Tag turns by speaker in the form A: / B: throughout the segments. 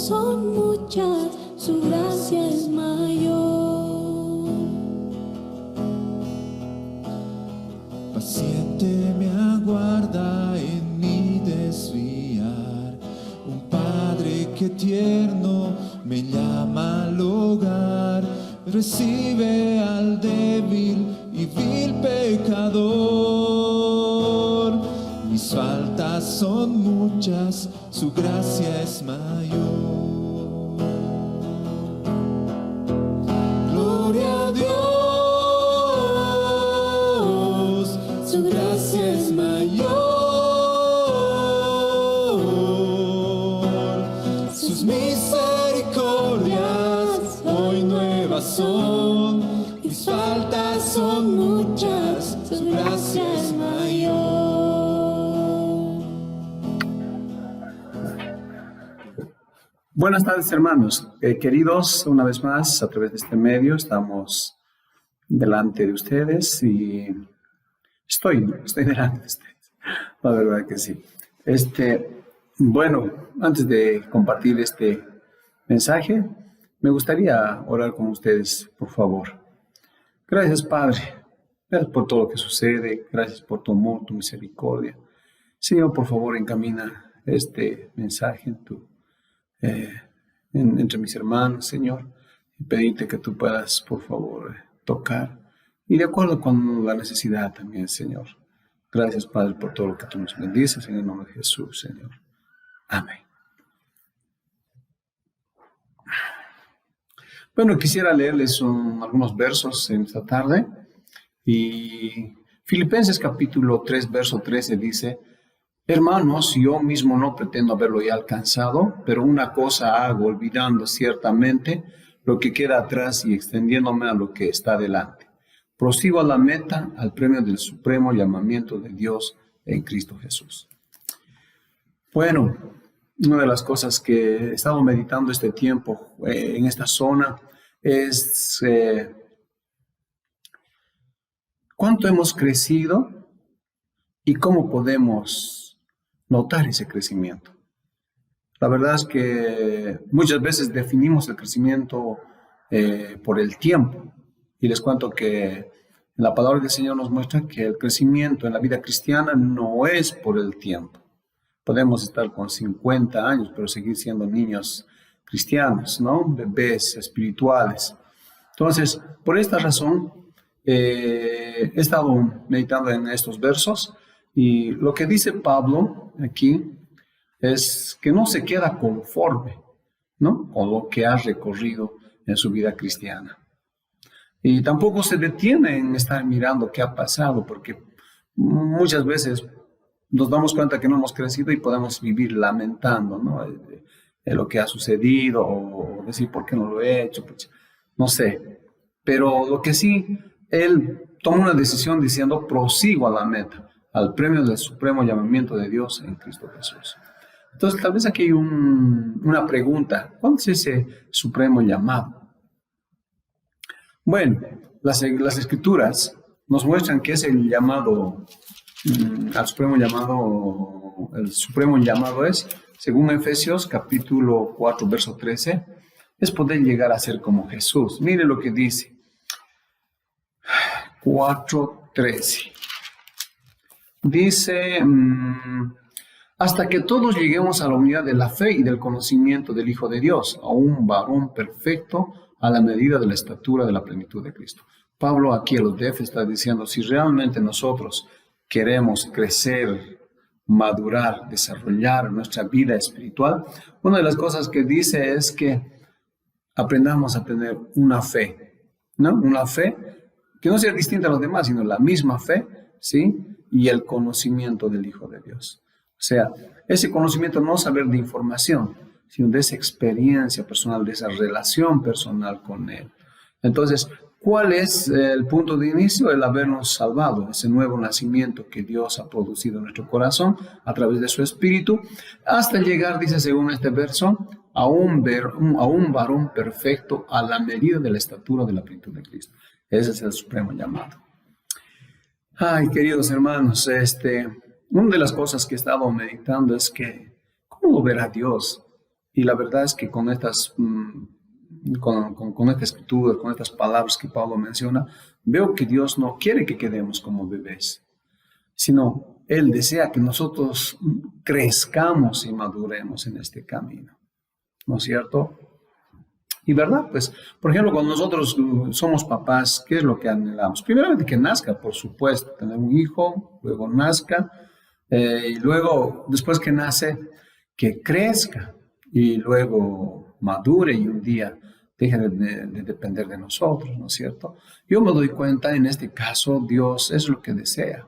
A: son muchas, su gracia es mayor.
B: Paciente me aguarda en mi desviar, un Padre que tierno me llama al hogar, recibe al débil y vil pecador. Mis faltas son muchas, su gracia es mayor. Gloria a Dios, su gracia es mayor. Sus misericordias hoy nuevas son. Mis faltas son muchas, su gracia es mayor.
C: Buenas tardes, hermanos. Queridos, una vez más, a través de este medio, estamos delante de ustedes y estoy delante de ustedes. La verdad que sí. Bueno, antes de compartir este mensaje, me gustaría orar con ustedes, por favor. Gracias, Padre. Gracias por todo lo que sucede. Gracias por tu amor, tu misericordia. Señor, por favor, encamina este mensaje entre mis hermanos, Señor, y pedirte que tú puedas, por favor, tocar. Y de acuerdo con la necesidad también, Señor. Gracias, Padre, por todo lo que tú nos bendices. En el nombre de Jesús, Señor. Amén. Bueno, quisiera leerles algunos versos en esta tarde. Y Filipenses capítulo 3, verso 13 dice: hermanos, yo mismo no pretendo haberlo ya alcanzado, pero una cosa hago, olvidando ciertamente lo que queda atrás y extendiéndome a lo que está delante. Prosigo a la meta, al premio del supremo llamamiento de Dios en Cristo Jesús. Bueno, una de las cosas que he estado meditando este tiempo en esta zona es cuánto hemos crecido y cómo podemos notar ese crecimiento. La verdad es que muchas veces definimos el crecimiento por el tiempo. Y les cuento que la palabra del Señor nos muestra que el crecimiento en la vida cristiana no es por el tiempo. Podemos estar con 50 años, pero seguir siendo niños cristianos, ¿no? Bebés espirituales. Entonces, por esta razón, he estado meditando en estos versos. Y lo que dice Pablo aquí es que no se queda conforme, ¿no?, con lo que ha recorrido en su vida cristiana. Y tampoco se detiene en estar mirando qué ha pasado, porque muchas veces nos damos cuenta que no hemos crecido y podemos vivir lamentando, ¿no?, de lo que ha sucedido, o decir por qué no lo he hecho, pues, no sé. Pero lo que sí, él toma una decisión diciendo: prosigo a la meta, al premio del supremo llamamiento de Dios en Cristo Jesús. Entonces, tal vez aquí hay una pregunta: ¿cuál es ese supremo llamado? Bueno, las Escrituras nos muestran que es el llamado, al supremo llamado, el supremo llamado es, según Efesios capítulo 4, verso 13, es poder llegar a ser como Jesús. Mire lo que dice, 4:13. Dice: hasta que todos lleguemos a la unidad de la fe y del conocimiento del Hijo de Dios, a un varón perfecto a la medida de la estatura de la plenitud de Cristo. Pablo aquí a los de Éfeso está diciendo: si realmente nosotros queremos crecer, madurar, desarrollar nuestra vida espiritual, una de las cosas que dice es que aprendamos a tener una fe, ¿no? Una fe que no sea distinta a los demás, sino la misma fe, ¿sí? Y el conocimiento del Hijo de Dios. O sea, ese conocimiento no saber de información, sino de esa experiencia personal, de esa relación personal con Él. Entonces, ¿cuál es el punto de inicio? El habernos salvado, ese nuevo nacimiento que Dios ha producido en nuestro corazón a través de su Espíritu, hasta llegar, dice según este verso, a un varón perfecto a la medida de la estatura de la plenitud de Cristo. Ese es el supremo llamado. Ay, queridos hermanos, una de las cosas que he estado meditando es que, ¿cómo ver a Dios Y la verdad es que con estas, con esta escritura, con estas palabras que Pablo menciona, veo que Dios no quiere que quedemos como bebés, sino Él desea que nosotros crezcamos y maduremos en este camino, ¿no es cierto? Y verdad, pues, por ejemplo, cuando nosotros somos papás, ¿qué es lo que anhelamos? Primeramente que nazca, por supuesto, tener un hijo, luego nazca, y luego, después que nace, que crezca, y luego madure y un día deje de depender de nosotros, ¿no es cierto? Yo me doy cuenta, en este caso, Dios es lo que desea.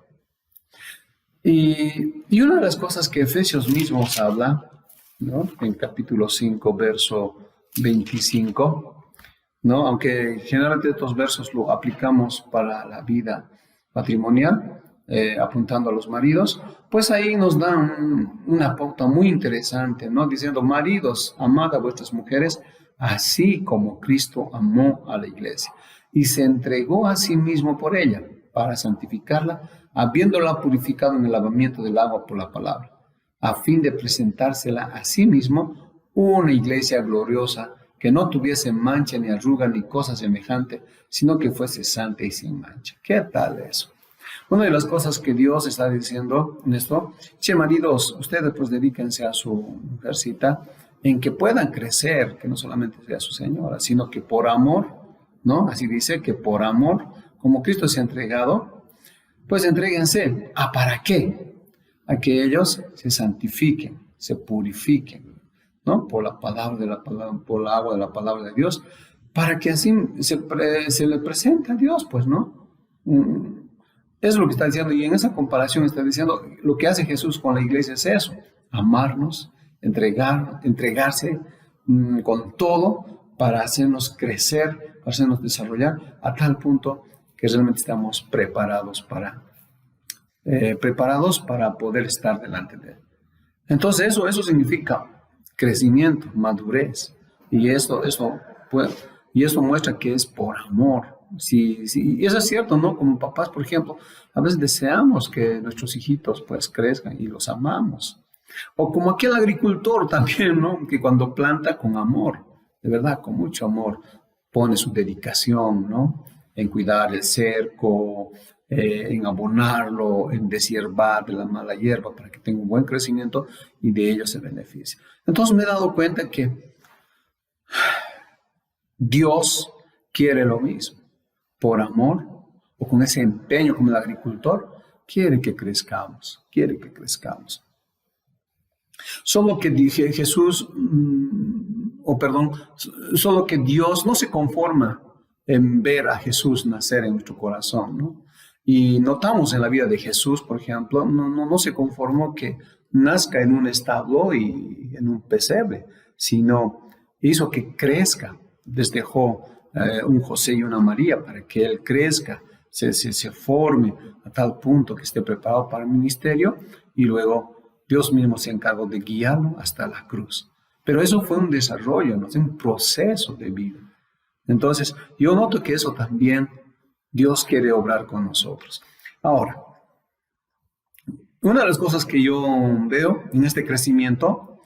C: Y una de las cosas que Efesios mismos habla, ¿no? En capítulo 5, verso 25, ¿no? Aunque generalmente estos versos lo aplicamos para la vida matrimonial, apuntando a los maridos, pues ahí nos dan una pauta muy interesante, ¿no? Diciendo: maridos, amad a vuestras mujeres, así como Cristo amó a la iglesia y se entregó a sí mismo por ella, para santificarla, habiéndola purificado en el lavamiento del agua por la palabra, a fin de presentársela a sí mismo una iglesia gloriosa, que no tuviese mancha ni arruga ni cosa semejante, sino que fuese santa y sin mancha. ¿Qué tal eso? Una de las cosas que Dios está diciendo en esto: che, maridos, ustedes pues dedíquense a su mujercita, en que puedan crecer, que no solamente sea su señora, sino que por amor, ¿no? Así dice, que por amor, como Cristo se ha entregado, pues entréguense. ¿A para qué? A que ellos se santifiquen, se purifiquen, ¿no? Por la palabra de la palabra, por el agua de la palabra de Dios, para que así se le presente a Dios, pues, ¿no? Es lo que está diciendo, y en esa comparación está diciendo, lo que hace Jesús con la iglesia es eso: amarnos, entregarse con todo para hacernos crecer, para hacernos desarrollar a tal punto que realmente estamos preparados para poder estar delante de Él. Entonces eso significa crecimiento, madurez, y eso muestra que es por amor. Sí, y eso es cierto, ¿no? Como papás, por ejemplo, a veces deseamos que nuestros hijitos pues crezcan y los amamos. O como aquel agricultor también, ¿no? Que cuando planta con amor, de verdad, con mucho amor, pone su dedicación, ¿no? En cuidar el cerco, en abonarlo, en deshiervar de la mala hierba para que tenga un buen crecimiento y de ello se beneficie. Entonces me he dado cuenta que Dios quiere lo mismo. Por amor, o con ese empeño como el agricultor, quiere que crezcamos. Solo que dije Jesús, solo que Dios no se conforma en ver a Jesús nacer en nuestro corazón, ¿no? Y notamos en la vida de Jesús, por ejemplo, no se conformó que nazca en un establo y en un pesebre, sino hizo que crezca. Les dejó un José y una María para que él crezca, se forme a tal punto que esté preparado para el ministerio, y luego Dios mismo se encargó de guiarlo hasta la cruz. Pero eso fue un desarrollo, ¿no? Un proceso de vida. Entonces, yo noto que eso también Dios quiere obrar con nosotros. Ahora, una de las cosas que yo veo en este crecimiento,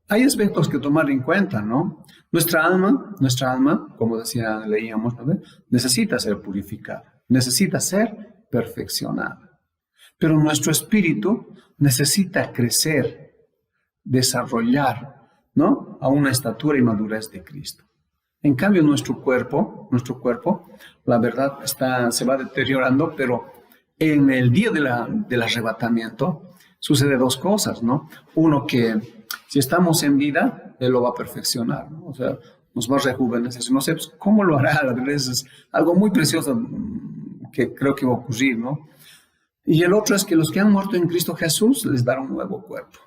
C: hay aspectos que tomar en cuenta, ¿no? Nuestra alma, como leíamos, ¿no? Necesita ser purificada, necesita ser perfeccionada. Pero nuestro espíritu necesita crecer, desarrollar, ¿no? A una estatura y madurez de Cristo. En cambio, nuestro cuerpo, la verdad, se va deteriorando, pero en el día del arrebatamiento sucede dos cosas, ¿no? Uno, que si estamos en vida, Él lo va a perfeccionar, ¿no? O sea, nos va a rejuvenecer. No sé pues, cómo lo hará, a veces es algo muy precioso que creo que va a ocurrir, ¿no? Y el otro es que los que han muerto en Cristo Jesús les dará un nuevo cuerpo.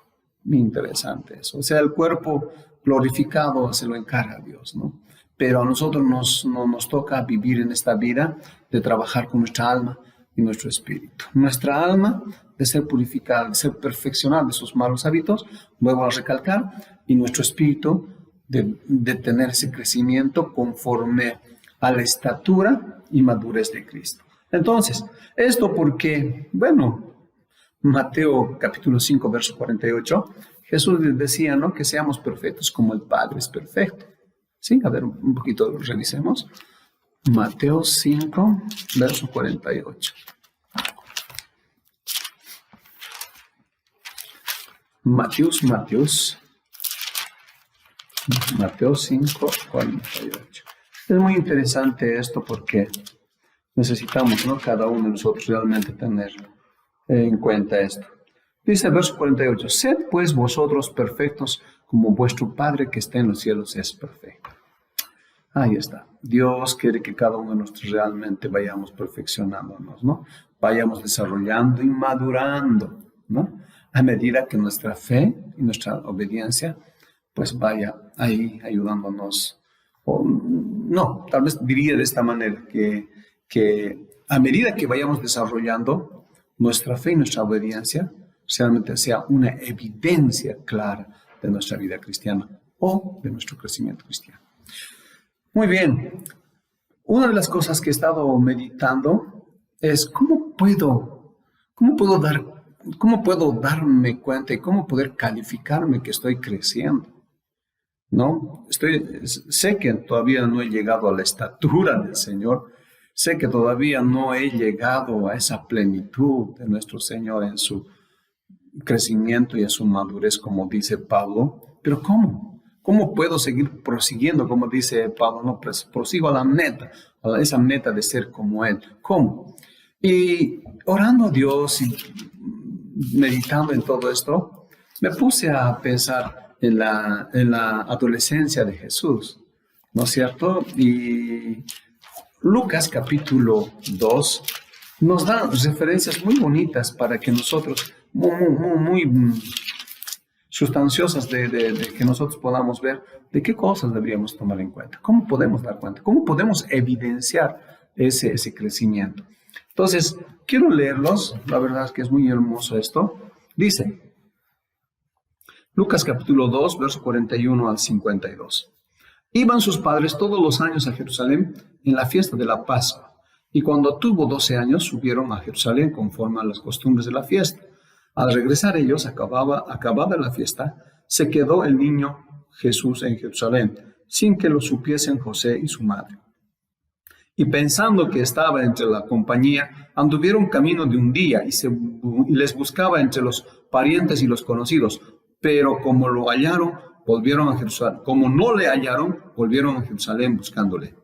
C: Muy interesante eso. O sea, el cuerpo glorificado se lo encarga Dios, ¿no? Pero a nosotros nos toca vivir en esta vida de trabajar con nuestra alma y nuestro espíritu. Nuestra alma de ser purificada, de ser perfeccionada de sus malos hábitos, vuelvo a recalcar, y nuestro espíritu de tener ese crecimiento conforme a la estatura y madurez de Cristo. Entonces, esto porque, bueno, Mateo capítulo 5, verso 48, Jesús decía, ¿no? Que seamos perfectos como el Padre es perfecto. Sí, a ver, un poquito revisemos. Mateo 5, verso 48. Mateo 5, 48. Es muy interesante esto porque necesitamos, ¿no? Cada uno de nosotros realmente tener en cuenta esto. Dice el verso 48, sed pues vosotros perfectos como vuestro Padre que está en los cielos es perfecto. Ahí está. Dios quiere que cada uno de nosotros realmente vayamos perfeccionándonos, ¿no? Vayamos desarrollando y madurando, ¿no? A medida que nuestra fe y nuestra obediencia pues vaya ahí ayudándonos. O, no, tal vez diría de esta manera, que a medida que vayamos desarrollando nuestra fe y nuestra obediencia, realmente sea una evidencia clara de nuestra vida cristiana o de nuestro crecimiento cristiano. Muy bien. Una de las cosas que he estado meditando es cómo puedo darme cuenta y cómo poder calificarme que estoy creciendo, ¿no? Sé que todavía no he llegado a la estatura del Señor, sé que todavía no he llegado a esa plenitud de nuestro Señor en su crecimiento y en su madurez, como dice Pablo, pero ¿cómo? ¿Cómo puedo seguir prosiguiendo, como dice Pablo? No, pues prosigo a la meta, a esa meta de ser como Él. ¿Cómo? Y orando a Dios y meditando en todo esto, me puse a pensar en la adolescencia de Jesús, ¿no es cierto? Y Lucas capítulo 2 nos da referencias muy bonitas para que nosotros, muy sustanciosas de que nosotros podamos ver de qué cosas deberíamos tomar en cuenta, cómo podemos dar cuenta, cómo podemos evidenciar ese crecimiento. Entonces, quiero leerlos, la verdad es que es muy hermoso esto. Dice, Lucas capítulo 2, verso 41 al 52. Iban sus padres todos los años a Jerusalén en la fiesta de la Pascua, y cuando tuvo 12 años subieron a Jerusalén conforme a las costumbres de la fiesta. Al regresar ellos, acabada la fiesta, se quedó el niño Jesús en Jerusalén, sin que lo supiesen José y su madre. Y pensando que estaba entre la compañía, anduvieron camino de un día y les buscaba entre los parientes y los conocidos. Pero como lo hallaron, volvieron a Jerusalén. Como no le hallaron, volvieron a Jerusalén buscándole.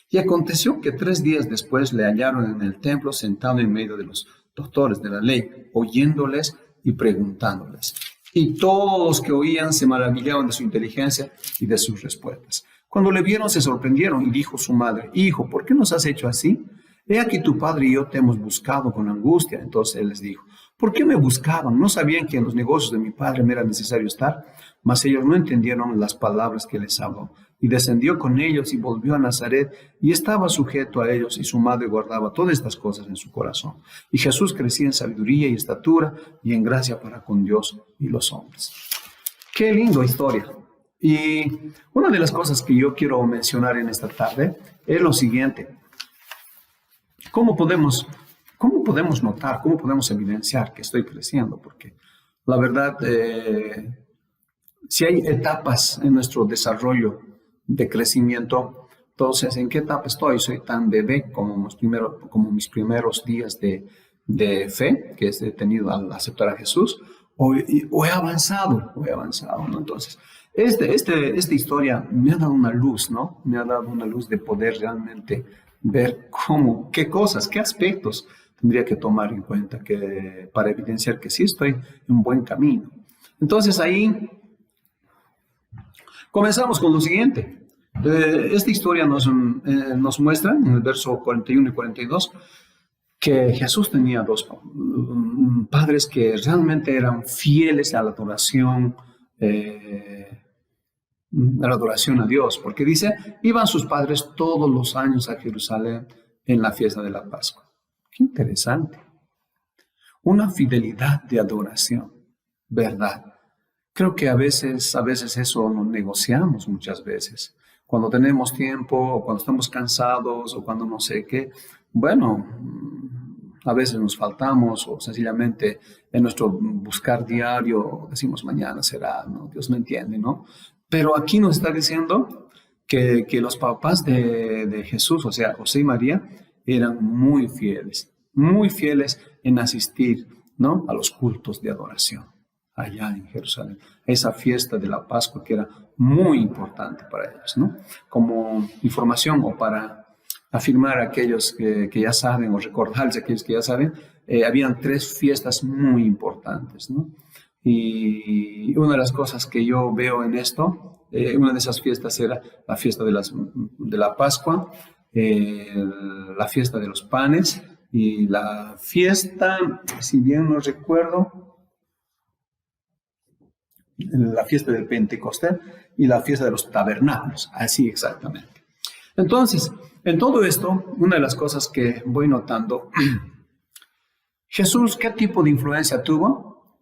C: Y aconteció que 3 días después le hallaron en el templo sentado en medio de los doctores de la ley, oyéndoles y preguntándoles. Y todos los que oían se maravillaban de su inteligencia y de sus respuestas. Cuando le vieron se sorprendieron y dijo su madre, hijo, ¿por qué nos has hecho así? He aquí tu padre y yo te hemos buscado con angustia. Entonces él les dijo, ¿por qué me buscaban? ¿No sabían que en los negocios de mi padre me era necesario estar? Mas ellos no entendieron las palabras que les habló. Y descendió con ellos y volvió a Nazaret y estaba sujeto a ellos, y su madre guardaba todas estas cosas en su corazón. Y Jesús crecía en sabiduría y estatura y en gracia para con Dios y los hombres. Qué linda historia. Y una de las cosas que yo quiero mencionar en esta tarde es lo siguiente. ¿Cómo podemos notar, cómo podemos evidenciar que estoy creciendo? Porque la verdad, si hay etapas en nuestro desarrollo de crecimiento, entonces, ¿en qué etapa estoy? ¿Soy tan bebé como mis primeros días de fe que he tenido al aceptar a Jesús? ¿O he avanzado, ¿no? Entonces, esta historia me ha dado una luz, ¿no? Me ha dado una luz de poder realmente ver qué cosas, qué aspectos tendría que tomar en cuenta para evidenciar que sí estoy en buen camino. Entonces ahí comenzamos con lo siguiente. Esta historia nos muestra en el verso 41 y 42 que Jesús tenía 2 padres que realmente eran fieles a la adoración a Dios, porque dice, iban sus padres todos los años a Jerusalén en la fiesta de la Pascua. Qué interesante. Una fidelidad de adoración, ¿verdad? Creo que a veces eso lo negociamos muchas veces. Cuando tenemos tiempo, o cuando estamos cansados, o cuando no sé qué, bueno, A veces nos faltamos o sencillamente en nuestro buscar diario decimos mañana será, ¿no? Dios me entiende, ¿no? Pero aquí nos está diciendo que los papás de Jesús, o sea, José y María, eran muy fieles en asistir, ¿no? A los cultos de adoración allá en Jerusalén. Esa fiesta de la Pascua que era muy importante para ellos, ¿no? Como información o para afirmar a aquellos que ya saben o recordarles a aquellos que ya saben, habían 3 fiestas muy importantes, ¿no? Y una de las cosas que yo veo en esto, una de esas fiestas era la fiesta de la Pascua, la fiesta de los panes y la fiesta, si bien no recuerdo, la fiesta del Pentecostés y la fiesta de los tabernáculos, así exactamente. Entonces, en todo esto, una de las cosas que voy notando, Jesús, ¿qué tipo de influencia tuvo?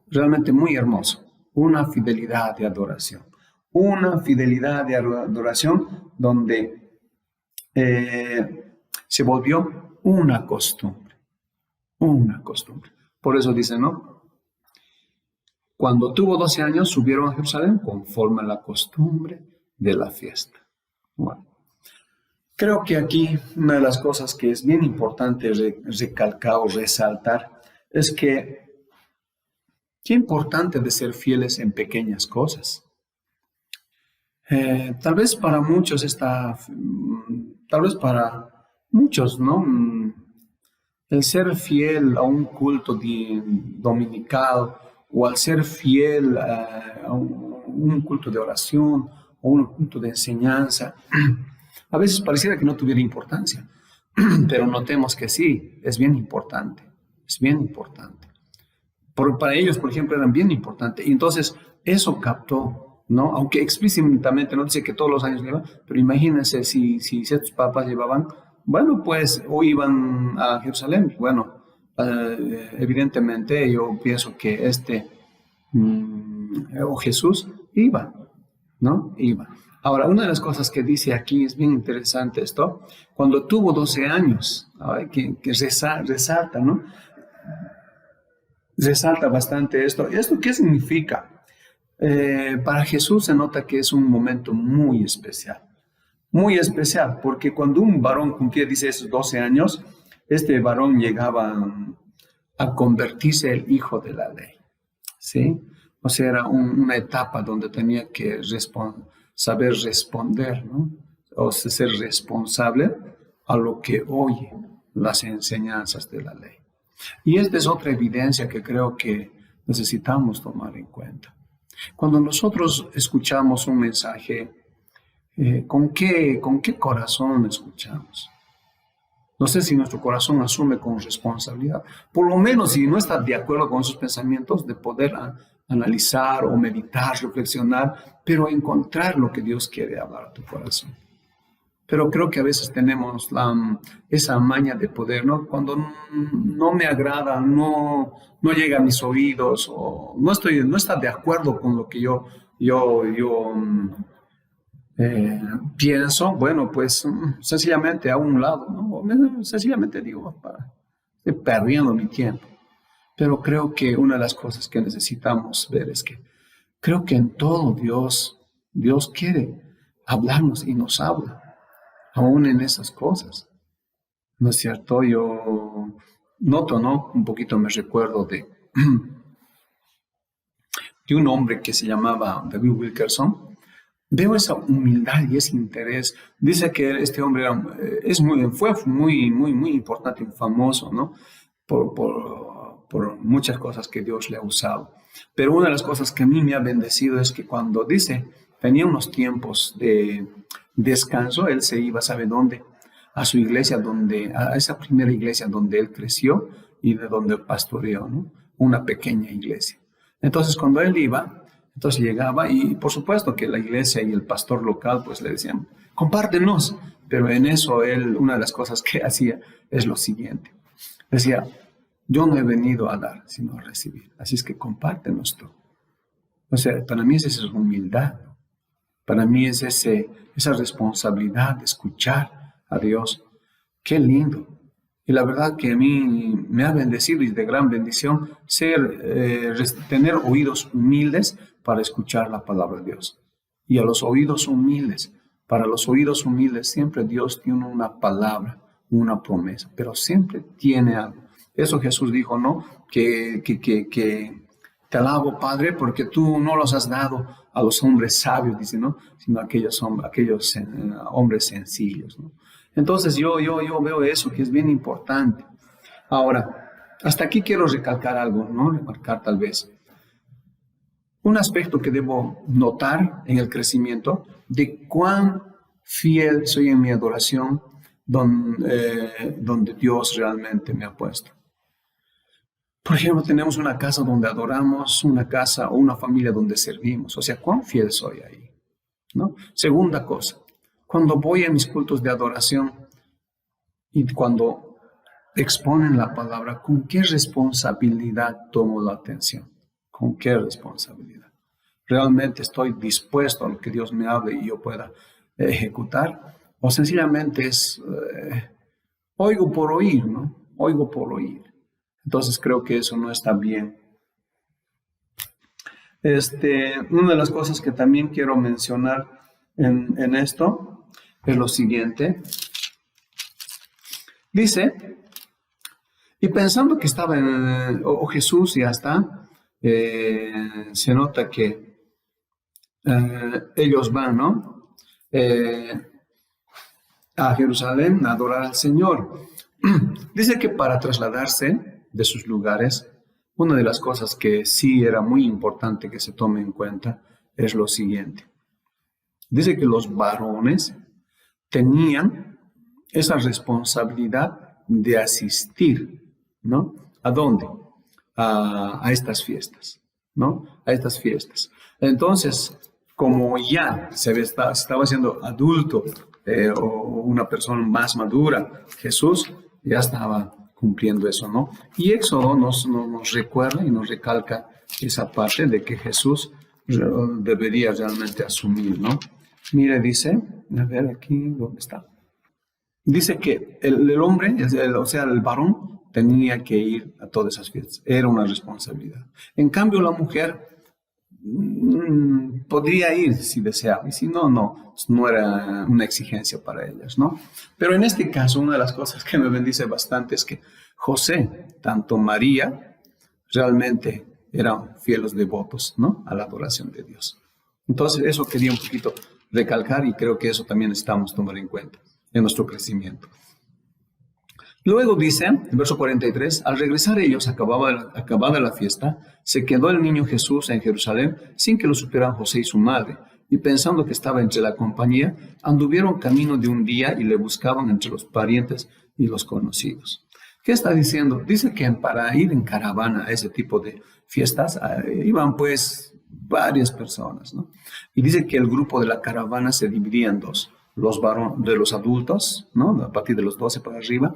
C: Realmente muy hermoso, una fidelidad de adoración. Una fidelidad de adoración donde se volvió una costumbre, una costumbre. Por eso dice, ¿no? Cuando tuvo 12 años, subieron a Jerusalén conforme a la costumbre de la fiesta. Bueno, creo que aquí una de las cosas que es bien importante recalcar o resaltar es que qué importante de ser fieles en pequeñas cosas. Tal vez para muchos ¿no? El ser fiel a un culto dominical o al ser fiel a un culto de oración o un culto de enseñanza, a veces pareciera que no tuviera importancia, pero notemos que sí, es bien importante, es bien importante. Para ellos, por ejemplo, eran bien importantes. Y entonces, eso captó, ¿no? Aunque explícitamente no dice que todos los años llevan, pero imagínense si estos papas llevaban, bueno, pues, o iban a Jerusalén, bueno, evidentemente yo pienso que o Jesús iba, ¿no? Iba. Ahora, una de las cosas que dice aquí es bien interesante esto, cuando tuvo 12 años, que resalta, ¿no? Resalta bastante esto. ¿Esto qué significa? Para Jesús se nota que es un momento muy especial, porque cuando un varón cumplía, dice, esos 12 años, este varón llegaba a convertirse el hijo de la ley, ¿sí? O sea, era una etapa donde tenía que saber responder, ¿no? O sea, ser responsable a lo que oye las enseñanzas de la ley. Y esta es otra evidencia que creo que necesitamos tomar en cuenta. Cuando nosotros escuchamos un mensaje, ¿con qué corazón escuchamos? No sé si nuestro corazón asume con responsabilidad, por lo menos si no está de acuerdo con sus pensamientos, de poder analizar o meditar, reflexionar, pero encontrar lo que Dios quiere hablar a tu corazón. Pero creo que a veces tenemos esa maña de poder, ¿no? Cuando no me agrada, no llega a mis oídos, o no está de acuerdo con lo que yo pienso, bueno, pues sencillamente a un lado, ¿no? Sencillamente digo, estoy perdiendo mi tiempo. Pero creo que una de las cosas que necesitamos ver es que creo que en todo Dios quiere hablarnos y nos habla, aún en esas cosas. ¿No es cierto? Yo noto, ¿no? Un poquito me recuerdo de un hombre que se llamaba David Wilkerson. Veo esa humildad y ese interés. Dice que este hombre fue muy importante y famoso, ¿no? Por muchas cosas que Dios le ha usado. Pero una de las cosas que a mí me ha bendecido es que cuando tenía unos tiempos de descanso, él se iba, ¿sabe dónde? A su iglesia, a esa primera iglesia donde él creció y de donde pastoreó, ¿no? Una pequeña iglesia. Entonces, cuando él iba, entonces llegaba y por supuesto que la iglesia y el pastor local pues le decían, compártenos. Pero en eso una de las cosas que hacía es lo siguiente. Decía, yo no he venido a dar, sino a recibir. Así es que compártenos tú. O sea, para mí es esa humildad. Para mí es esa responsabilidad de escuchar a Dios. Qué lindo. Y la verdad que a mí me ha bendecido y de gran bendición tener oídos humildes para escuchar la palabra de Dios. Y a los oídos humildes, para los oídos humildes siempre Dios tiene una palabra, una promesa, pero siempre tiene algo. Eso Jesús dijo, ¿no? Que te alabo, Padre, porque tú no los has dado a los hombres sabios, dice, ¿no? Sino a aquellos hombres sencillos, ¿no? Entonces yo veo eso, que es bien importante. Ahora, hasta aquí quiero recalcar algo, ¿no? Remarcar tal vez. Un aspecto que debo notar en el crecimiento de cuán fiel soy en mi adoración donde Dios realmente me ha puesto. Por ejemplo, tenemos una casa donde adoramos, una casa o una familia donde servimos. O sea, cuán fiel soy ahí, ¿no? Segunda cosa, cuando voy a mis cultos de adoración y cuando exponen la palabra, ¿con qué responsabilidad tomo la atención? ¿Con qué responsabilidad? ¿Realmente estoy dispuesto a lo que Dios me hable y yo pueda ejecutar? O sencillamente oigo por oír, ¿no? Oigo por oír. Entonces creo que eso no está bien. Una de las cosas que también quiero mencionar en esto es lo siguiente. Dice, y pensando que estaba Jesús ya está, se nota que ellos van, ¿no? A Jerusalén a adorar al Señor. Dice que para trasladarse de sus lugares, una de las cosas que sí era muy importante que se tome en cuenta es lo siguiente. Dice que los varones tenían esa responsabilidad de asistir, ¿no? ¿A dónde? A estas fiestas, ¿no? A estas fiestas. Entonces, como ya estaba siendo adulto o una persona más madura, Jesús ya estaba cumpliendo eso, ¿no? Y Éxodo nos recuerda y nos recalca esa parte de que Jesús debería realmente asumir, ¿no? Mire, dice, a ver aquí, ¿dónde está? Dice que el hombre, o sea, el varón, tenía que ir a todas esas fiestas. Era una responsabilidad. En cambio, la mujer podría ir si deseaba, y si no, no era una exigencia para ellas, ¿no? Pero en este caso, una de las cosas que me bendice bastante es que José, tanto María, realmente eran fieles devotos, ¿no? A la adoración de Dios. Entonces, eso quería un poquito recalcar y creo que eso también necesitamos tomar en cuenta en nuestro crecimiento. Luego dice, en verso 43, al regresar ellos, acabada la fiesta, se quedó el niño Jesús en Jerusalén sin que lo supieran José y su madre, y pensando que estaba entre la compañía, anduvieron camino de un día y le buscaban entre los parientes y los conocidos. ¿Qué está diciendo? Dice que para ir en caravana a ese tipo de fiestas iban pues varias personas, ¿no? Y dice que el grupo de la caravana se dividía en dos, de los adultos, ¿no? A partir de los 12 para arriba,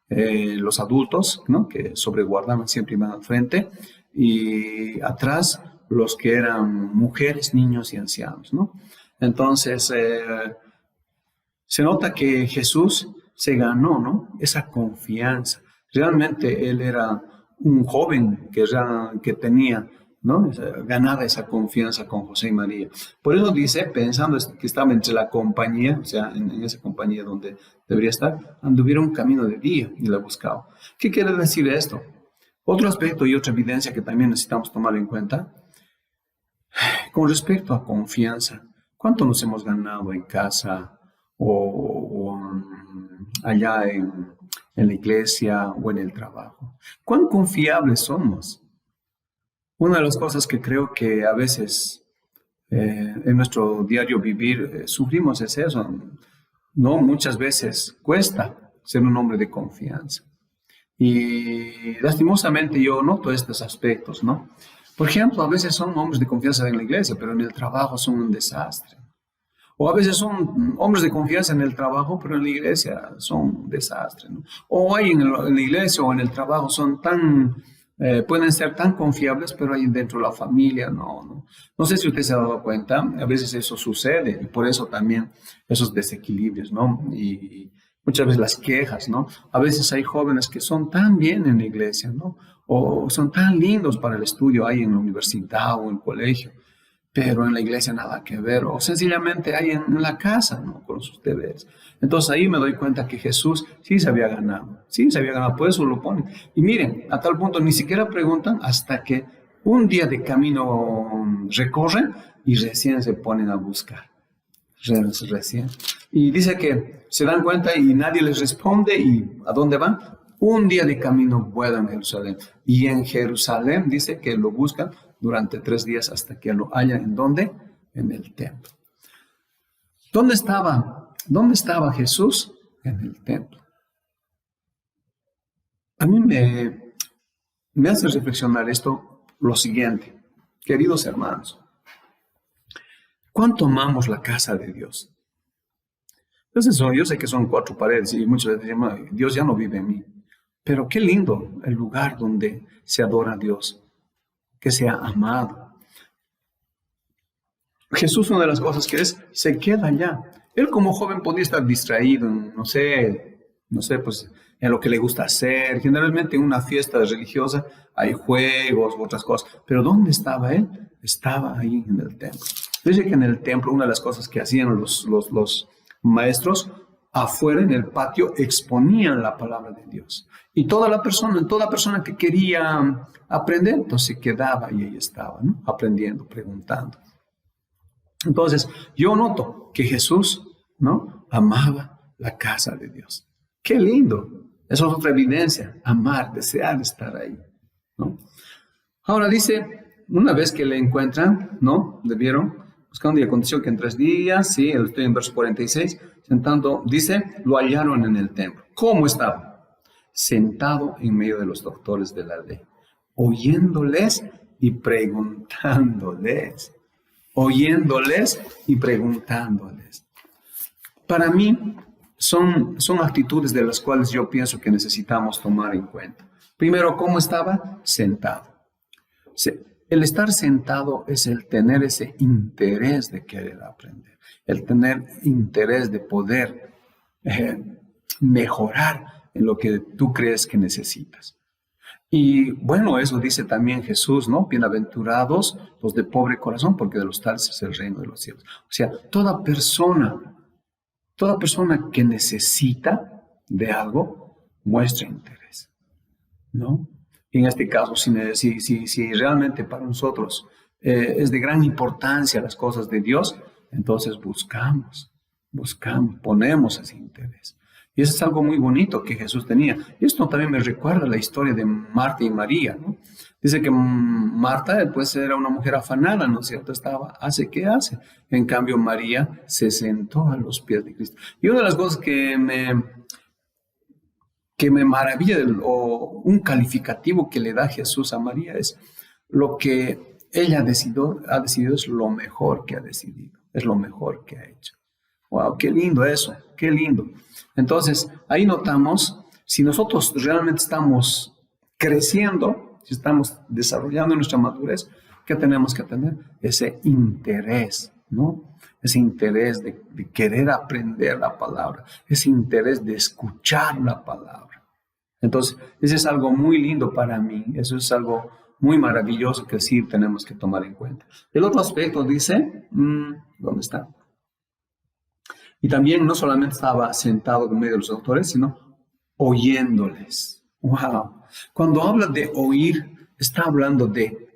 C: los adultos, ¿no? Que sobreguardaban, siempre iban al frente, y atrás los que eran mujeres, niños y ancianos, ¿no? Entonces, se nota que Jesús se ganó, ¿no? Esa confianza. Realmente él era un joven que tenía, ¿no? Ganada esa confianza con José y María. Por eso dice, pensando que estaba entre la compañía, o sea, en esa compañía donde debería estar, anduvieron camino de día y la buscaban. ¿Qué quiere decir esto? Otro aspecto y otra evidencia que también necesitamos tomar en cuenta, con respecto a confianza, ¿cuánto nos hemos ganado en casa o allá en la iglesia o en el trabajo? ¿Cuán confiables somos? Una de las cosas que creo que a veces en nuestro diario vivir sufrimos es eso, ¿no? Muchas veces cuesta ser un hombre de confianza. Y lastimosamente yo noto estos aspectos, ¿no? Por ejemplo, a veces son hombres de confianza en la iglesia, pero en el trabajo son un desastre. O a veces son hombres de confianza en el trabajo, pero en la iglesia son un desastre, ¿no? O hay en la iglesia o en el trabajo son pueden ser tan confiables, pero ahí dentro de la familia no. No sé si usted se ha dado cuenta, a veces eso sucede y por eso también esos desequilibrios, ¿no? Y Muchas veces las quejas, ¿no? A veces hay jóvenes que son tan bien en la iglesia, ¿no? O son tan lindos para el estudio ahí en la universidad o en el colegio, pero en la iglesia nada que ver, o sencillamente ahí en la casa, ¿no? Con sus deberes. Entonces ahí me doy cuenta que Jesús sí se había ganado, por eso lo ponen. Y miren, a tal punto ni siquiera preguntan hasta que un día de camino recorren y recién se ponen a buscar. Recién. Y dice que se dan cuenta y nadie les responde. ¿Y a dónde van? Un día de camino vuelan a Jerusalén. Y en Jerusalén dice que lo buscan durante 3 días hasta que lo hallan. ¿En dónde? En el templo. ¿Dónde estaba Jesús? En el templo. A mí me hace reflexionar esto lo siguiente. Queridos hermanos, ¿cuánto amamos la casa de Dios? Entonces, yo sé que son 4 paredes y muchas veces dicen, Dios ya no vive en mí. Pero qué lindo el lugar donde se adora a Dios, que sea amado. Jesús, una de las cosas que es, se queda allá. Él como joven podía estar distraído, no sé, pues en lo que le gusta hacer. Generalmente en una fiesta religiosa hay juegos u otras cosas. Pero ¿dónde estaba él? Estaba ahí en el templo. Dice que en el templo una de las cosas que hacían los maestros, afuera en el patio exponían la palabra de Dios. Y toda persona que quería aprender, entonces quedaba y ahí estaba, ¿no? Aprendiendo, preguntando. Entonces, yo noto que Jesús, ¿no? Amaba la casa de Dios. ¡Qué lindo! Eso es otra evidencia, amar, desear estar ahí, ¿no? Ahora dice, una vez que le encuentran, ¿no? ¿Le vieron? Buscando y aconteció que en 3 días, sí, estoy en verso 46, sentando, dice, lo hallaron en el templo. ¿Cómo estaba? Sentado en medio de los doctores de la ley, oyéndoles y preguntándoles. Oyéndoles y preguntándoles. Para mí, son actitudes de las cuales yo pienso que necesitamos tomar en cuenta. Primero, ¿cómo estaba? Sentado. El estar sentado es el tener ese interés de querer aprender, el tener interés de poder mejorar en lo que tú crees que necesitas. Y bueno, eso dice también Jesús, ¿no? Bienaventurados los de pobre corazón, porque de los tales es el reino de los cielos. O sea, toda persona que necesita de algo, muestra interés, ¿no? Y en este caso, si realmente para nosotros es de gran importancia las cosas de Dios, entonces buscamos, ponemos ese interés. Y eso es algo muy bonito que Jesús tenía. Y esto también me recuerda la historia de Marta y María, ¿no? Dice que Marta, pues, era una mujer afanada, ¿no es cierto? Hace qué hace. En cambio, María se sentó a los pies de Cristo. Y una de las cosas que me maravilla, o un calificativo que le da Jesús a María, es lo que ella ha decidido es lo mejor que ha decidido, es lo mejor que ha hecho. ¡Wow! ¡Qué lindo eso! ¡Qué lindo! Entonces, ahí notamos, si nosotros realmente estamos creciendo, si estamos desarrollando nuestra madurez, ¿qué tenemos que tener? Ese interés, ¿no? Ese interés de querer aprender la palabra, ese interés de escuchar la palabra. Entonces, eso es algo muy lindo para mí, eso es algo muy maravilloso que sí tenemos que tomar en cuenta. El otro aspecto dice, ¿dónde está? Y también no solamente estaba sentado en medio de los doctores, sino oyéndoles. ¡Wow! Cuando habla de oír, está hablando de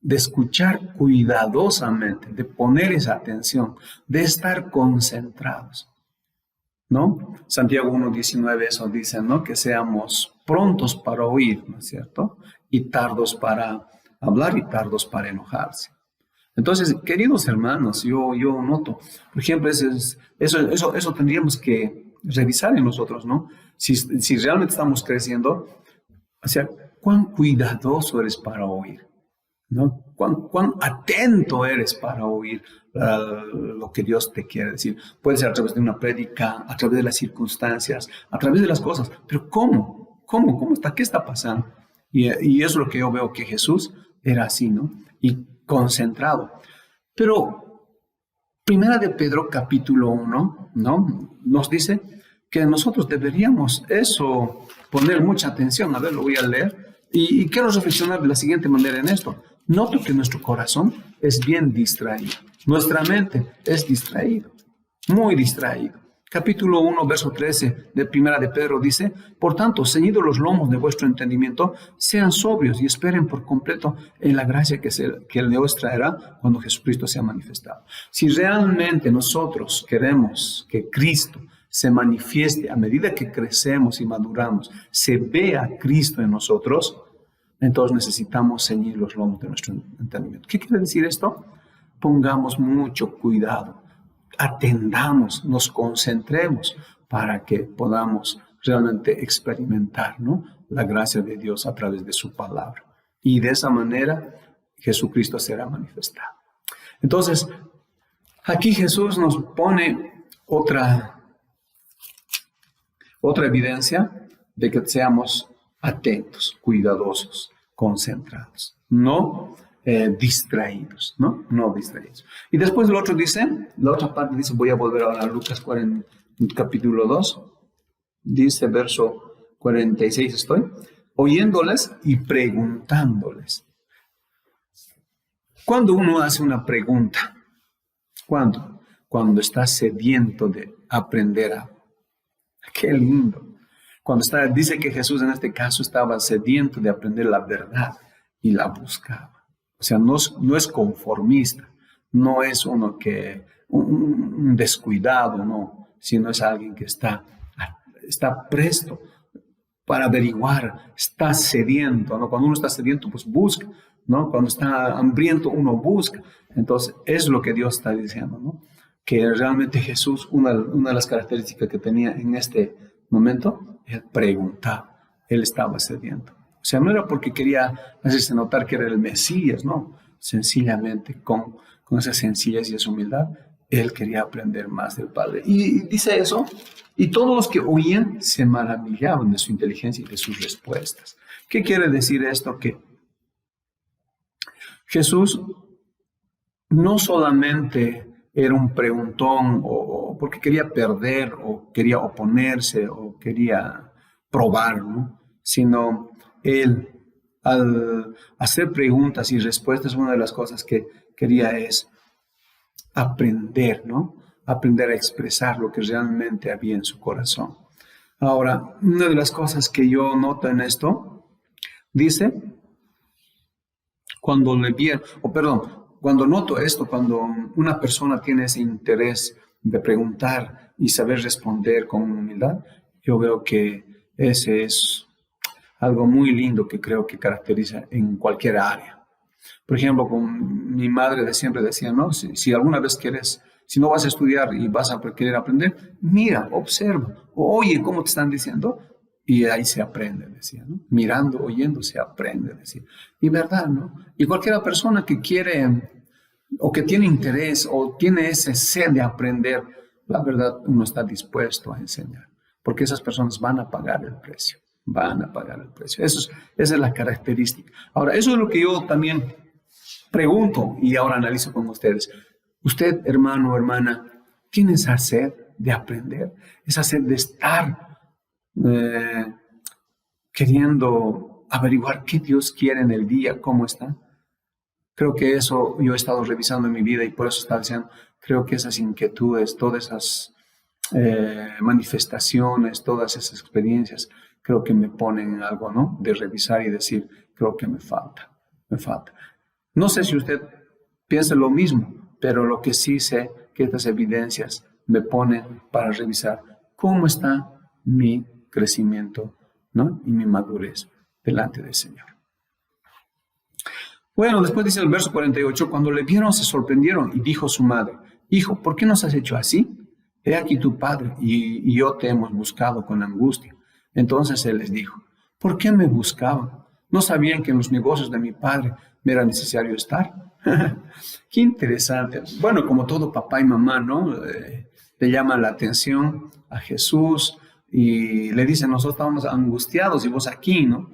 C: escuchar cuidadosamente, de poner esa atención, de estar concentrados, ¿no? Santiago 1:19 eso dice, ¿no? Que seamos prontos para oír, ¿no es cierto? Y tardos para hablar y tardos para enojarse. Entonces, queridos hermanos, yo noto, por ejemplo, eso tendríamos que revisar en nosotros, ¿no? Si realmente estamos creciendo, o sea, cuán cuidadoso eres para oír, ¿no? Cuán atento eres para oír lo que Dios te quiere decir. Puede ser a través de una prédica, a través de las circunstancias, a través de las cosas, pero ¿cómo está? ¿Qué está pasando? Y eso es lo que yo veo que Jesús era así, ¿no? Y concentrado. Pero Primera de Pedro capítulo 1, ¿no? Nos dice que nosotros deberíamos eso poner mucha atención. A ver, lo voy a leer. Y quiero reflexionar de la siguiente manera en esto. Noto que nuestro corazón es bien distraído. Nuestra mente es distraído, muy distraído. Capítulo 1, verso 13 de Primera de Pedro dice: por tanto, ceñidos los lomos de vuestro entendimiento, sean sobrios y esperen por completo en la gracia que el Dios traerá cuando Jesucristo sea manifestado. Si realmente nosotros queremos que Cristo se manifieste a medida que crecemos y maduramos, se vea Cristo en nosotros, entonces necesitamos ceñir los lomos de nuestro entendimiento. ¿Qué quiere decir esto? Pongamos mucho cuidado, atendamos, nos concentremos para que podamos realmente experimentar, ¿no?, la gracia de Dios a través de su palabra. Y de esa manera Jesucristo será manifestado. Entonces, aquí Jesús nos pone otra evidencia de que seamos atentos, cuidadosos, concentrados, no distraídos, ¿no? No distraídos. Y después lo otro dice, la otra parte dice, voy a volver ahora a Lucas 40, capítulo 2, dice verso 46 estoy, oyéndoles y preguntándoles. Cuando uno hace una pregunta, ¿cuándo? Cuando está sediento de aprender a... ¡Qué lindo! Cuando dice que Jesús en este caso estaba sediento de aprender la verdad y la buscaba. O sea, no es conformista, no es uno que, un descuidado, no, sino es alguien que está presto para averiguar, está sediento, ¿no? Cuando uno está sediento, pues busca, ¿no? Cuando está hambriento, uno busca. Entonces, es lo que Dios está diciendo, ¿no? Que realmente Jesús, una de las características que tenía en este momento, él preguntaba, él estaba sediento. O sea, no era porque quería hacerse notar que era el Mesías, no. Sencillamente, con esa sencillez y esa humildad, él quería aprender más del Padre. Y dice eso, y todos los que oían se maravillaban de su inteligencia y de sus respuestas. ¿Qué quiere decir esto? Que Jesús no solamente era un preguntón o porque quería perder o quería oponerse o quería probar, ¿no? Sino él, al hacer preguntas y respuestas, una de las cosas que quería es aprender, ¿no? Aprender a expresar lo que realmente había en su corazón. Ahora, una de las cosas que yo noto en esto, dice, cuando noto esto, cuando una persona tiene ese interés de preguntar y saber responder con humildad, yo veo que ese es algo muy lindo que creo que caracteriza en cualquier área. Por ejemplo, con mi madre siempre decía, ¿no? Si alguna vez si no vas a estudiar y vas a querer aprender, mira, observa, oye cómo te están diciendo, y ahí se aprende, decía, ¿no? Mirando, oyendo, se aprende, decía. Y verdad, ¿no? Y cualquier persona que quiere o que tiene interés o tiene ese sed de aprender, la verdad, uno está dispuesto a enseñar, porque esas personas van a pagar el precio. Van a pagar el precio. Esa es la característica. Ahora, eso es lo que yo también pregunto y ahora analizo con ustedes. Usted, hermano o hermana, ¿tiene esa sed de aprender? Esa sed de estar queriendo averiguar qué Dios quiere en el día, cómo está. Creo que eso yo he estado revisando en mi vida y por eso estaba diciendo, creo que esas inquietudes, todas esas manifestaciones, todas esas experiencias, creo que me ponen en algo, ¿no? De revisar y decir, creo que me falta. No sé si usted piensa lo mismo, pero lo que sí sé que estas evidencias me ponen para revisar cómo está mi crecimiento, ¿no? Y mi madurez delante del Señor. Bueno, después dice el verso 48, cuando le vieron se sorprendieron y dijo su madre, hijo, ¿por qué nos has hecho así? He aquí tu padre y yo te hemos buscado con angustia. Entonces él les dijo, ¿por qué me buscaban? ¿No sabían que en los negocios de mi padre me era necesario estar? Qué interesante. Bueno, como todo papá y mamá, ¿no? Le llaman la atención a Jesús y le dicen, nosotros estábamos angustiados y vos aquí, ¿no?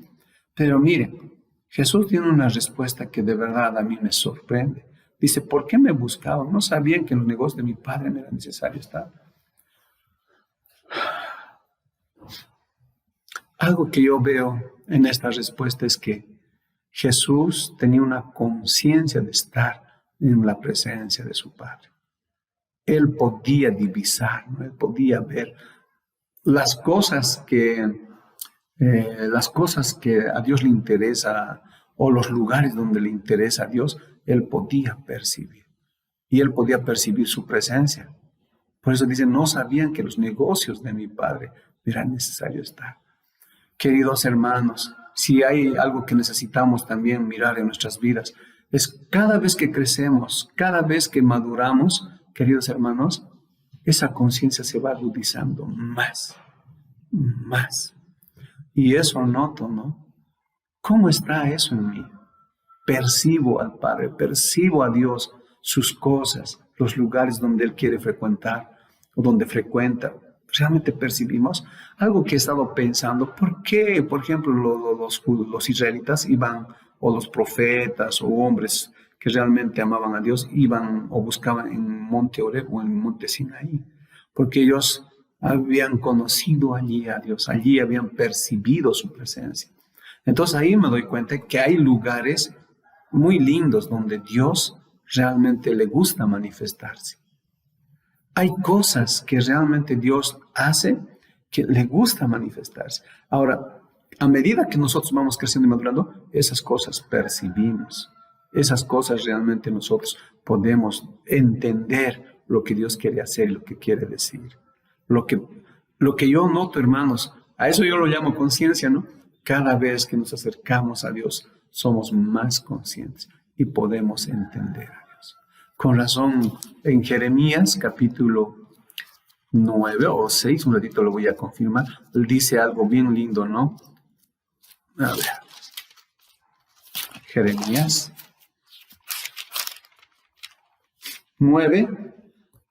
C: Pero miren, Jesús tiene una respuesta que de verdad a mí me sorprende. Dice, ¿por qué me buscaban? ¿No sabían que en los negocios de mi padre me era necesario estar? Algo que yo veo en esta respuesta es que Jesús tenía una conciencia de estar en la presencia de su Padre. Él podía divisar, ¿no? Él podía ver las cosas que a Dios le interesa o los lugares donde le interesa a Dios, Él podía percibir. Y Él podía percibir su presencia. Por eso dice, no sabían que los negocios de mi Padre era necesario estar. Queridos hermanos, si hay algo que necesitamos también mirar en nuestras vidas, es cada vez que crecemos, cada vez que maduramos, queridos hermanos, esa conciencia se va agudizando más. Y eso noto, ¿no? ¿Cómo está eso en mí? Percibo al Padre, percibo a Dios, sus cosas, los lugares donde Él quiere frecuentar o donde frecuenta. Realmente percibimos algo que he estado pensando. ¿Por qué, por ejemplo, los israelitas iban, o los profetas o hombres que realmente amaban a Dios, iban o buscaban en Monte Oreb o en Monte Sinaí? Porque ellos habían conocido allí a Dios, allí habían percibido su presencia. Entonces ahí me doy cuenta que hay lugares muy lindos donde Dios realmente le gusta manifestarse. Hay cosas que realmente Dios hace que le gusta manifestarse. Ahora, a medida que nosotros vamos creciendo y madurando, esas cosas percibimos. Esas cosas realmente nosotros podemos entender lo que Dios quiere hacer y lo que quiere decir. Lo que yo noto, hermanos, a eso yo lo llamo conciencia, ¿no? Cada vez que nos acercamos a Dios, somos más conscientes y podemos entender a Dios. Con razón, en Jeremías, capítulo 9 o 6, un ratito lo voy a confirmar, él dice algo bien lindo, ¿no? A ver. Jeremías 9,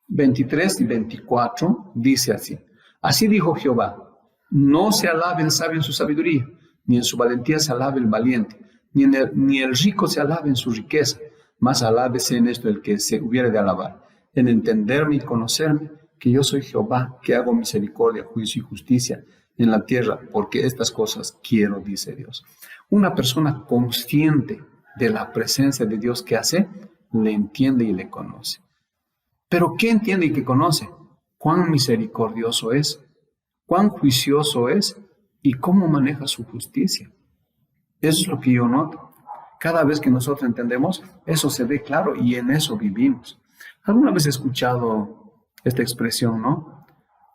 C: 23 y 24, dice así. Así dijo Jehová, no se alabe el sabio en su sabiduría, ni en su valentía se alabe el valiente, ni el rico se alabe en su riqueza, mas alábese en esto el que se hubiere de alabar, en entenderme y conocerme, que yo soy Jehová, que hago misericordia, juicio y justicia en la tierra, porque estas cosas quiero, dice Dios. Una persona consciente de la presencia de Dios que hace, le entiende y le conoce. ¿Pero qué entiende y qué conoce? Cuán misericordioso es, cuán juicioso es y cómo maneja su justicia. Eso es lo que yo noto. Cada vez que nosotros entendemos, eso se ve claro y en eso vivimos. ¿Alguna vez he escuchado esta expresión, no?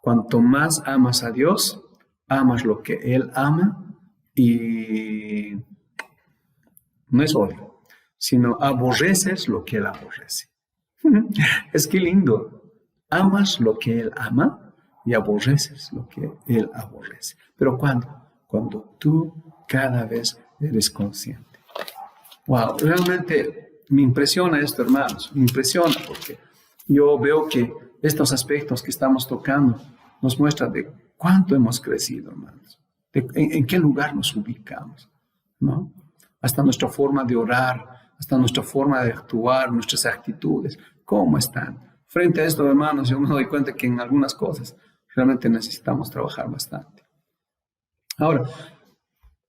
C: Cuanto más amas a Dios, amas lo que Él ama y no es odio, sino aborreces lo que Él aborrece. Es que lindo. Amas lo que Él ama y aborreces lo que Él aborrece. ¿Pero cuándo? Cuando tú cada vez eres consciente. Wow, realmente me impresiona esto, hermanos. Me impresiona porque yo veo que estos aspectos que estamos tocando nos muestran de cuánto hemos crecido, hermanos. En qué lugar nos ubicamos, ¿no? Hasta nuestra forma de orar, hasta nuestra forma de actuar, nuestras actitudes, ¿cómo están? Frente a esto, hermanos, yo me doy cuenta que en algunas cosas realmente necesitamos trabajar bastante. Ahora,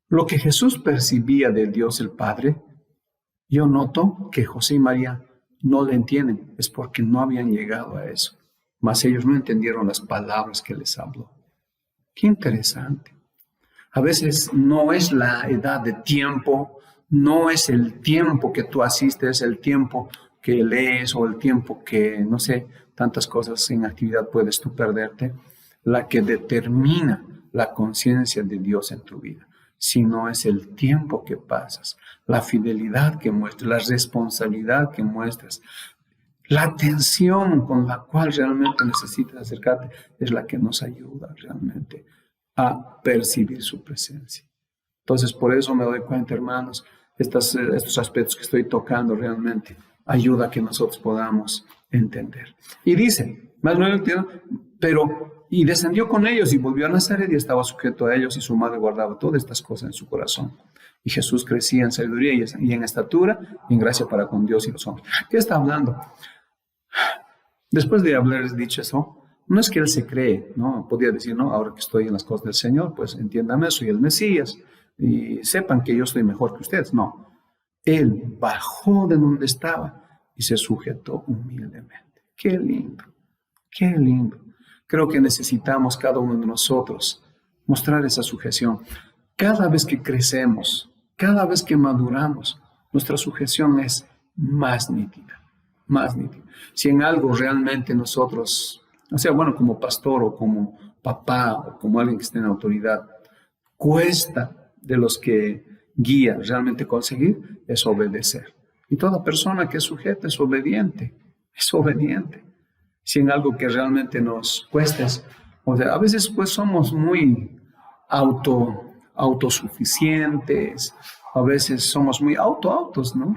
C: lo que Jesús percibía de Dios el Padre, yo noto que José y María no le entienden, es porque no habían llegado a eso, mas ellos no entendieron las palabras que les habló. Qué interesante. A veces no es la edad de tiempo, no es el tiempo que tú asistes, el tiempo que lees o el tiempo que, no sé, tantas cosas en actividad puedes tú perderte, la que determina la conciencia de Dios en tu vida, sino es el tiempo que pasas, la fidelidad que muestras, la responsabilidad que muestras, la atención con la cual realmente necesitas acercarte, es la que nos ayuda realmente a percibir su presencia. Entonces, por eso me doy cuenta, hermanos, estos aspectos que estoy tocando realmente ayuda a que nosotros podamos entender. Y dice, más no entiendo, pero, y descendió con ellos y volvió a Nazaret y estaba sujeto a ellos y su madre guardaba todas estas cosas en su corazón. Y Jesús crecía en sabiduría y en estatura y en gracia para con Dios y los hombres. ¿Qué está hablando? Después de haberles dicho eso, No es que él se cree, ¿no? Podría decir, no, ahora que estoy en las cosas del Señor, pues entiéndame, soy el Mesías y sepan que yo estoy mejor que ustedes. No, él bajó de donde estaba y se sujetó humildemente. Qué lindo, qué lindo. Creo que necesitamos cada uno de nosotros mostrar esa sujeción. Cada vez que crecemos, cada vez que maduramos, nuestra sujeción es más nítida, más nítida. Si en algo realmente nosotros, o sea, bueno, como pastor o como papá o como alguien que esté en autoridad, cuesta de los que guía realmente conseguir, es obedecer. Y toda persona que es sujeta es obediente, es obediente. Si en algo que realmente nos cuesta, o sea, a veces pues somos muy autosuficientes, a veces somos muy autos, ¿no?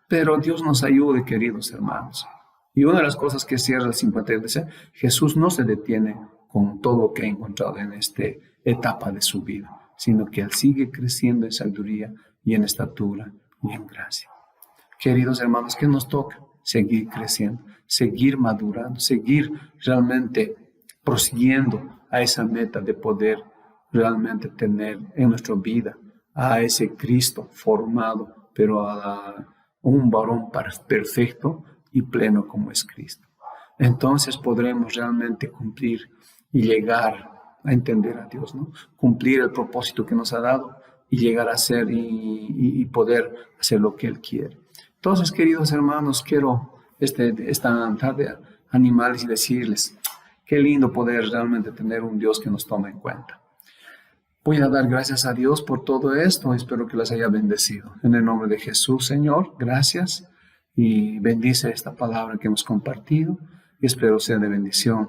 C: Pero Dios nos ayude, queridos hermanos. Y una de las cosas que cierra el 50 dice, Jesús no se detiene con todo lo que ha encontrado en esta etapa de su vida, sino que Él sigue creciendo en sabiduría y en estatura y en gracia. Queridos hermanos, ¿qué nos toca? Seguir creciendo, seguir madurando, seguir realmente prosiguiendo a esa meta de poder realmente tener en nuestra vida a ese Cristo formado, pero a un varón perfecto y pleno como es Cristo. Entonces podremos realmente cumplir y llegar a entender a Dios, ¿no? Cumplir el propósito que nos ha dado y llegar a ser y poder hacer lo que Él quiere. Entonces, queridos hermanos, quiero esta tarde animarles y decirles qué lindo poder realmente tener un Dios que nos tome en cuenta. Voy a dar gracias a Dios por todo esto. Espero que les haya bendecido. En el nombre de Jesús, Señor, gracias. Y bendice esta palabra que hemos compartido. Y espero sea de bendición.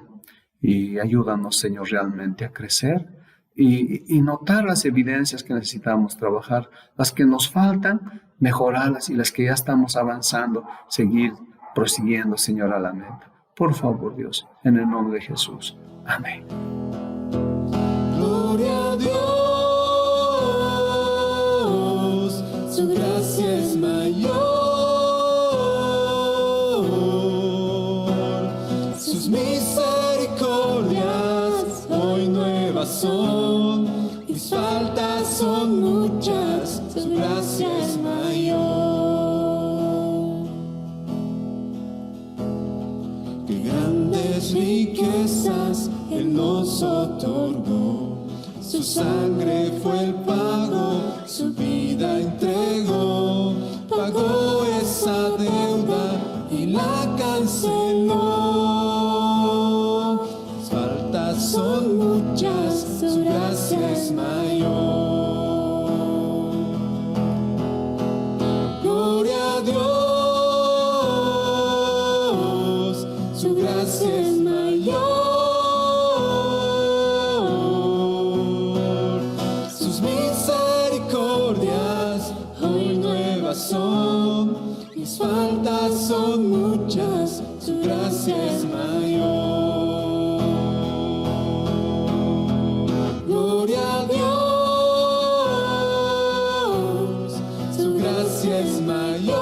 C: Y ayúdanos, Señor, realmente a crecer y notar las evidencias que necesitamos trabajar, las que nos faltan, mejorarlas, y las que ya estamos avanzando, seguir prosiguiendo, Señor, a la meta. Por favor, Dios, en el nombre de Jesús. Amén.
B: Gloria a Dios, su gracia es mayor, sus misericordias hoy nuevas son, mis faltas son muchas, su gracia es mayor. Qué grandes riquezas Él nos otorgó, su sangre fue el pago, su vida entregó, pagó esa deuda y la canceló. Las faltas son muchas, su gracia es mayor. Gloria a Dios, su gracia es mayor. Sus misericordias hoy nuevas son, mis faltas son muchas, su gracia es mayor. Gloria a Dios, su gracia es mayor.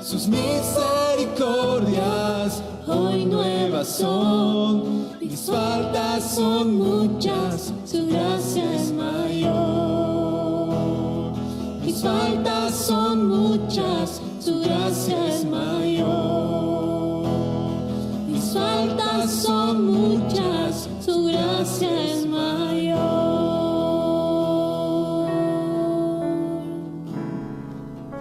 B: Sus misericordias hoy nuevas son, mis faltas son muchas, su gracia es mayor. Mis faltas son muchas, su gracia es mayor. Mis faltas son muchas, su gracia es mayor.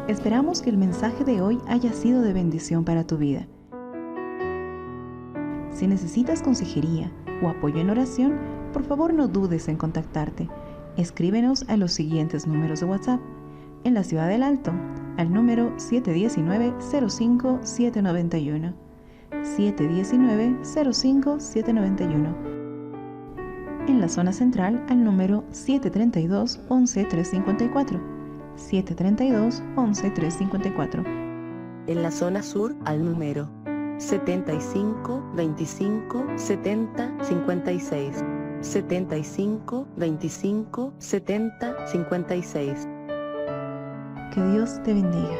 D: Esperamos que el mensaje de hoy haya sido de bendición para tu vida. Si necesitas consejería o apoyo en oración, por favor no dudes en contactarte. Escríbenos a los siguientes números de WhatsApp. En la Ciudad del Alto, al número 719-05-791. 719-05-791. En la zona central, al número 732-11-354. 732-11-354.
E: En la zona sur, al número 75 25 70 56. 75 25 70 56.
D: Que Dios te bendiga.